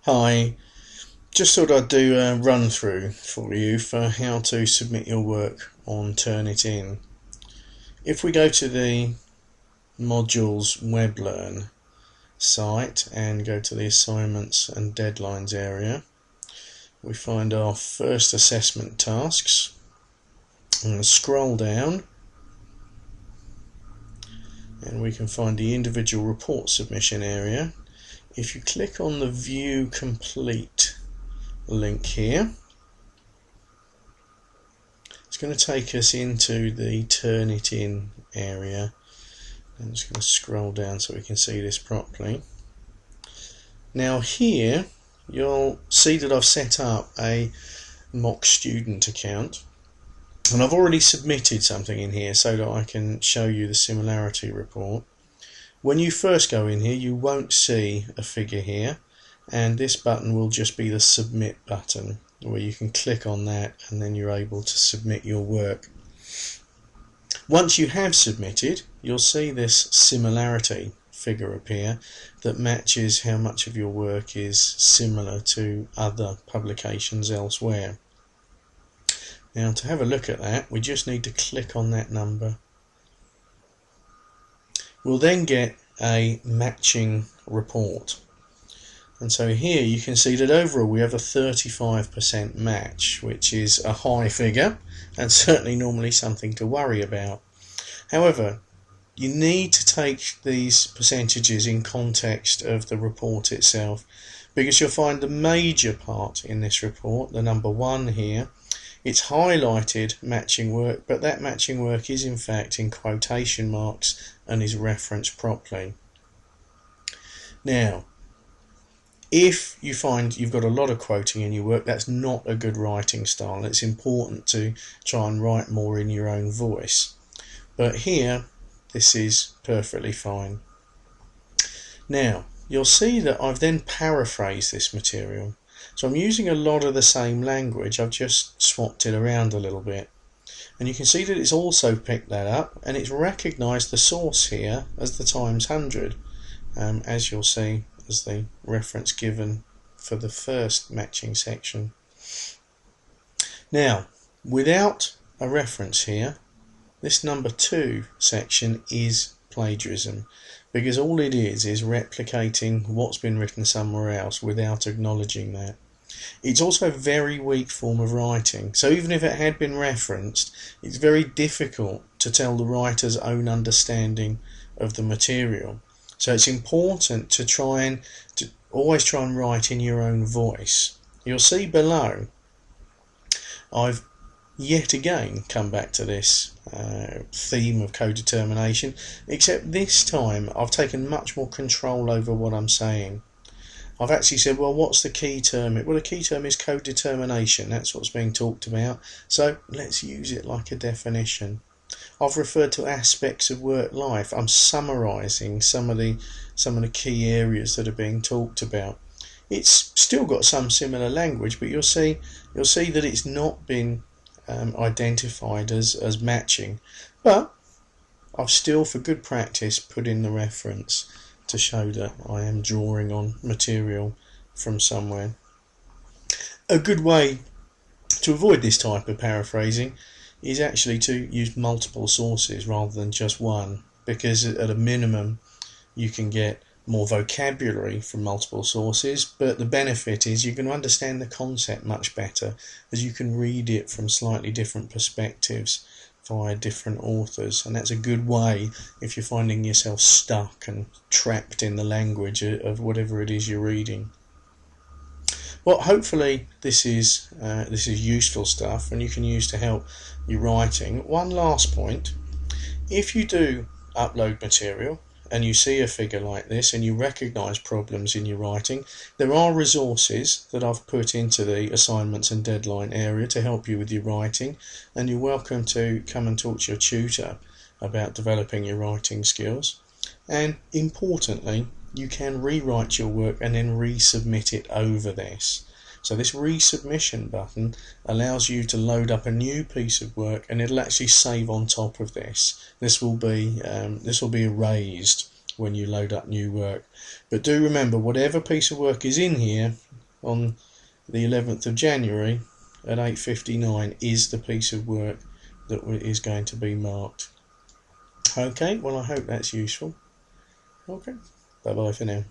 Hi, just thought I'd do a run through for you for how to submit your work on Turnitin. If we go to the modules WebLearn site and go to the assignments and deadlines area, we find our first assessment tasks and scroll down and we can find the individual report submission area. If you click on the view complete link here, it's going to take us into the Turnitin area. I'm just going to scroll down so we can see this properly. Now here you'll see that I've set up a mock student account, and I've already submitted something in here so that I can show you the similarity report. When you first go in here, you won't see a figure here, and this button will just be the submit button, where you can click on that and then you're able to submit your work. Once you have submitted, you'll see this similarity figure appear that matches how much of your work is similar to other publications elsewhere. Now, to have a look at that, we just need to click on that number. We'll then get a matching report. And so here you can see that overall we have a 35% match, which is a high figure and certainly normally something to worry about. However, you need to take these percentages in context of the report itself, because you'll find the major part in this report, the number 1 here, it's highlighted matching work, but that matching work is in fact in quotation marks and is referenced properly. Now, if you find you've got a lot of quoting in your work, that's not a good writing style. It's important to try and write more in your own voice. But here, this is perfectly fine. Now, you'll see that I've then paraphrased this material. So I'm using a lot of the same language, I've just swapped it around a little bit. And you can see that it's also picked that up, and it's recognised the source here as the times 100, as you'll see as the reference given for the first matching section. Now, without a reference here, this number 2 section is plagiarism, because all it is replicating what's been written somewhere else without acknowledging that. It's also a very weak form of writing, so even if it had been referenced, it's very difficult to tell the writer's own understanding of the material. So it's important to always try and write in your own voice. You'll see below I've yet again come back to this theme of co-determination, except this time I've taken much more control over what I'm saying. I've actually said, well, what's the key term? Well, the key term is co-determination. That's what's being talked about. So let's use it like a definition. I've referred to aspects of work life. I'm summarising some of the key areas that are being talked about. It's still got some similar language, but you'll see that it's not been identified as matching. But I've still, for good practice, put in the reference to show that I am drawing on material from somewhere. A good way to avoid this type of paraphrasing is actually to use multiple sources rather than just one, because at a minimum you can get more vocabulary from multiple sources, but the benefit is you can understand the concept much better as you can read it from slightly different perspectives via different authors, and that's a good way if you're finding yourself stuck and trapped in the language of whatever it is you're reading. Well, hopefully this is useful stuff and you can use to help your writing. One last point: if you do upload material and you see a figure like this and you recognise problems in your writing, there are resources that I've put into the assignments and deadline area to help you with your writing, and you're welcome to come and talk to your tutor about developing your writing skills. And importantly, you can rewrite your work and then resubmit it over this. So this resubmission button allows you to load up a new piece of work, and it'll actually save on top of this. This will be erased when you load up new work. But do remember, whatever piece of work is in here, on the 11th of January at 8:59 is the piece of work that is going to be marked. Okay, well I hope that's useful. Okay, bye bye for now.